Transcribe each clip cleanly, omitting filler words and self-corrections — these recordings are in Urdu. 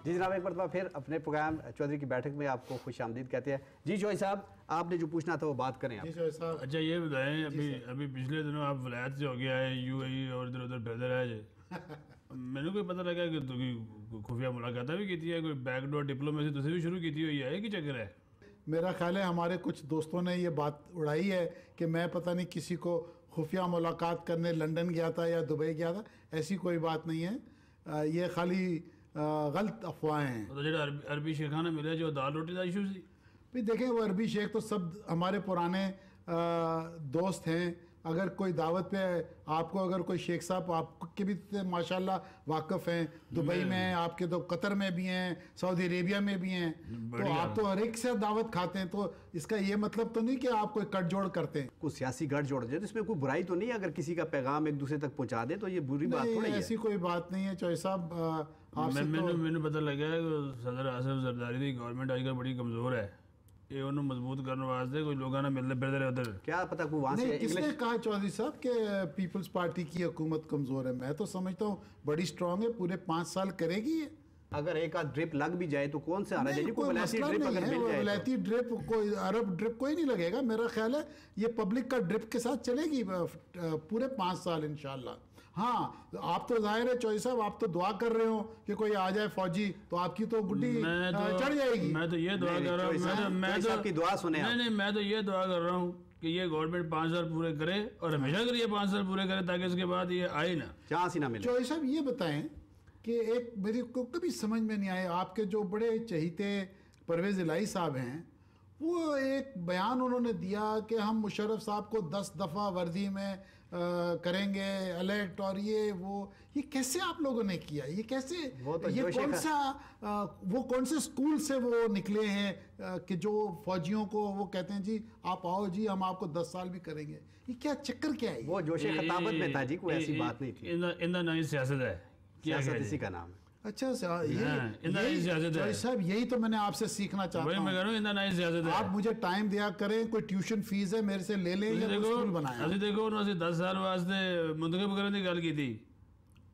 جی جناب، ایک مرتبہ پھر اپنے پروگرام چودھری کی بیٹھک میں آپ کو خوش آمدید کہتے ہیں. جی شوئی صاحب، آپ نے جو پوچھنا تھا وہ بات کریں آپ. اچھا یہ بتائیں، ابھی پچھلے دنوں آپ ولایت سے ہو گیا ہے یو اے ای اور ادھر ادھر پھرتے رہے جی. میں نے کوئی پتہ لگا کہ خفیہ ملاقاتیں بھی کی ہے، کوئی بیک ڈور ڈپلومیسی تسی بھی شروع کی ہوئی ہے کہ چکر ہے؟ میرا خیال ہے ہمارے کچھ دوستوں نے یہ بات اڑائی ہے کہ میں پتہ نہیں کسی کو خفیہ ملاقات کرنے لندن گیا تھا یا دبئی گیا تھا. ایسی کوئی بات نہیں ہے، یہ خالی غلط افواہیں ہیں. تو جو عربی شیخانہ ملے جو دال روٹی کا ایشو سی، بھئی دیکھیں وہ عربی شیخ تو سب ہمارے پرانے دوست ہیں. اگر کوئی دعوت پہ آپ کو اگر کوئی شیخ صاحب آپ کے بھی ماشاءاللہ واقف ہیں، دبئی میں ہیں آپ کے، تو قطر میں بھی ہیں، سعودی عربیہ میں بھی ہیں، تو آپ تو ہر ایک سے دعوت کھاتے ہیں. تو اس کا یہ مطلب تو نہیں کہ آپ کوئی کٹ جوڑ کرتے ہیں. کوئی سیاسی گٹھ جوڑ دے تو اس میں کوئی برائی تو نہیں ہے؟ اگر کسی کا پیغام ایک دوسرے تک پہنچا دے تو یہ بری بات تھوڑی ہے. ایسی کوئی بات نہیں ہے چوہے صاحب. میں نے پتہ لگا ہے کہ صدر آصف زرداری کی گورنمنٹ آج کل بڑی کمزور ہے. یہ انہوں مضبوط کرنے واسطے کوئی لوگوں نے ملنے پھرتے رہے ادھر. کیا پتہ کوئی وہاں سے کس نے کہا چودھری صاحب کہ پیپلز پارٹی کی حکومت کمزور ہے؟ میں تو سمجھتا ہوں بڑی سٹرونگ ہے، پورے 5 سال کرے گی یہ. اگر ایک آدھ ڈرپ لگ بھی جائے تو کون سے آنا چاہیے؟ کوئی ولایتی ڈرپ اگر مل جائے، ولایتی ڈرپ کوئی عرب ڈرپ کوئی نہیں لگے گا. میرا خیال ہے یہ پبلک کا ڈرپ کے ساتھ چلے گی پورے 5 سال انشاءاللہ. ہاں آپ تو ظاہر ہے چوہی صاحب، آپ تو دعا کر رہے ہو کہ کوئی آ جائے فوجی تو آپ کی تو گڈی چڑھ جائے گی. میں تو یہ دعا کر رہا ہوں، میں تو یہ دعا کر رہا ہوں کہ یہ گورنمنٹ 5 سال پورے کرے اور ہمیشہ کر یہ 5 سال پورے کرے تاکہ اس کے بعد یہ آئے نا چانس ہی نہ ملے. چوہی صاحب یہ بتائیں کہ ایک میری کو کبھی سمجھ میں نہیں آئے، آپ کے جو بڑے چہیتے پرویز الہی صاحب ہیں، وہ ایک بیان انہوں نے دیا کہ ہم مشرف صاحب کو 10 دفعہ وردی میں کریں گے الیکٹ، اور یہ کیسے آپ لوگوں نے کیا؟ یہ کیسے، وہ کون سے اسکول سے وہ نکلے ہیں کہ جو فوجیوں کو وہ کہتے ہیں جی آپ آؤ جی ہم آپ کو 10 سال بھی کریں گے؟ یہ کیا چکر کیا ہے؟ وہ جوش خطابت میں تھا جی، کوئی ایسی بات نہیں تھی. ان نئی سیاست ہے، سیاست اسی کا نام ہے. اچھا صاحب یہی تو میں نے آپ سے سیکھنا چاہتا ہوں. آپ مجھے ٹائم دیا کریں، کوئی ٹیوشن فیس ہے میرے سے لے لیں یا اسکول بنائیں. ابھی دیکھو انہوں نے 10 سال واسطے منتخب کرنے کی گل کی تھی،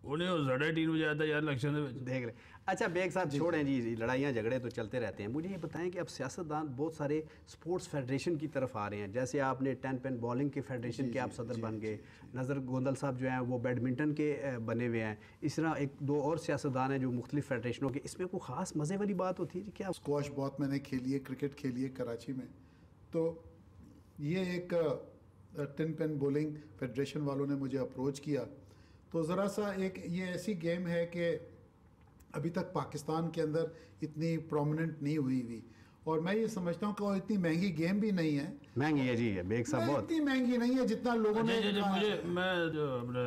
انہیں وہ 3:30 بجے آتا یار الیکشن دے وچ دیکھ لیں. اچھا بیگ صاحب چھوڑیں جی، لڑائیاں جھگڑے تو چلتے رہتے ہیں. مجھے یہ بتائیں کہ اب سیاستدان بہت سارے سپورٹس فیڈریشن کی طرف آ رہے ہیں. جیسے آپ نے 10 پن بالنگ کے فیڈریشن کے آپ صدر بن گئے، نظر گوندل صاحب جو ہیں وہ بیڈمنٹن کے بنے ہوئے ہیں. اس طرح 1-2 اور سیاستدان ہیں جو مختلف فیڈریشنوں کے. اس میں کوئی خاص مزے والی بات ہوتی ہے جی؟ کیا اسکواش بہت میں نے کھیلی ہے، کرکٹ کھیلی ہے کراچی میں. تو یہ ایک 10 پن بولنگ فیڈریشن والوں نے مجھے اپروچ کیا. تو ذرا سا یہ ایسی گیم ہے کہ ابھی تک پاکستان کے اندر اتنی پرومیننٹ نہیں ہوئی اور میں یہ سمجھتا ہوں کہ وہ اتنی مہنگی گیم بھی نہیں ہے. مہنگی ہے جی بیگ صاحب، بہت اتنی مہنگی نہیں ہے جتنا لوگوں نے. میں جو اپنا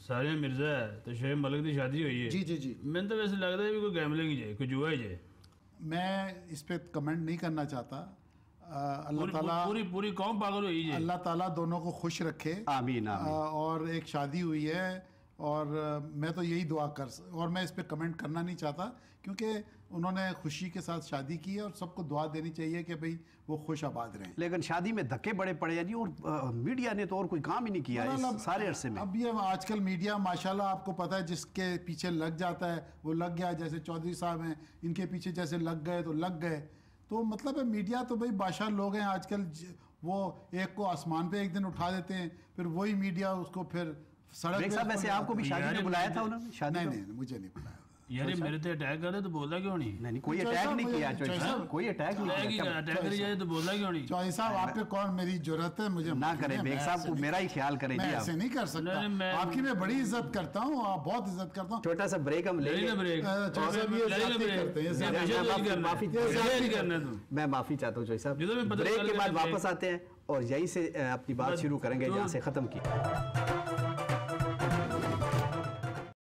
ساریہ مرزا ہے تو شعیب ملک کی شادی ہوئی ہے. جی میں تو ویسے لگتا ہے کوئی گیملنگ ہی جائے، کوئی جوا ہی جائے. میں اس پہ کمنٹ نہیں کرنا چاہتا. اللہ تعالیٰ پوری قوم پاگل ہوئی ہے. اللہ تعالیٰ دونوں کو خوش رکھے، آمین آمین. اور ایک شادی ہوئی ہے اور میں تو یہی دعا اور میں اس پہ کمنٹ کرنا نہیں چاہتا کیونکہ انہوں نے خوشی کے ساتھ شادی کی ہے اور سب کو دعا دینی چاہیے کہ بھئی وہ خوش آباد رہیں. لیکن شادی میں دھکے بڑے پڑے ہیں جی، اور میڈیا نے تو اور کوئی کام ہی نہیں کیا اس سارے عرصے میں. اب یہ آج کل میڈیا ماشاءاللہ آپ کو پتہ ہے جس کے پیچھے لگ جاتا ہے وہ لگ گیا. جیسے چودھری صاحب ہیں، ان کے پیچھے جیسے لگ گئے تو لگ گئے. تو مطلب ہے میڈیا تو بھئی بادشاہ لوگ ہیں آج کل. وہ ایک کو آسمان پہ ایک دن اٹھا دیتے ہیں، پھر وہی میڈیا اس کو پھر سڑک صاحب. ویسے آپ کو بھی شادی میں بلایا تھا انہوں نے؟ شادی نہیں مجھے نہیں بلایا. یار میرے تے اٹیک کر رہے تو بولتا کیوں نہیں؟ نہیں کوئی اٹیک نہیں کیا چوہی صاحب، کوئی اٹیک نہیں کیا. اٹیک کری جائے تو بولتا کیوں نہیں؟ چوہی صاحب آپ پہ کون میری جرأت ہے؟ مجھے نہ کریں بیگ صاحب، کو میرا ہی خیال کریں جی. میں ایسے نہیں کر سکتا. آپ کی میں بڑی عزت کرتا ہوں، آپ بہت عزت کرتا ہوں. چھوٹا سا بریک ہم لے لیں. میں معافی چاہتا ہوں چوہی صاحب. بریک کے بعد واپس آتے ہیں اور یہیں سے اپنی بات شروع کریں گے جہاں سے ختم کی.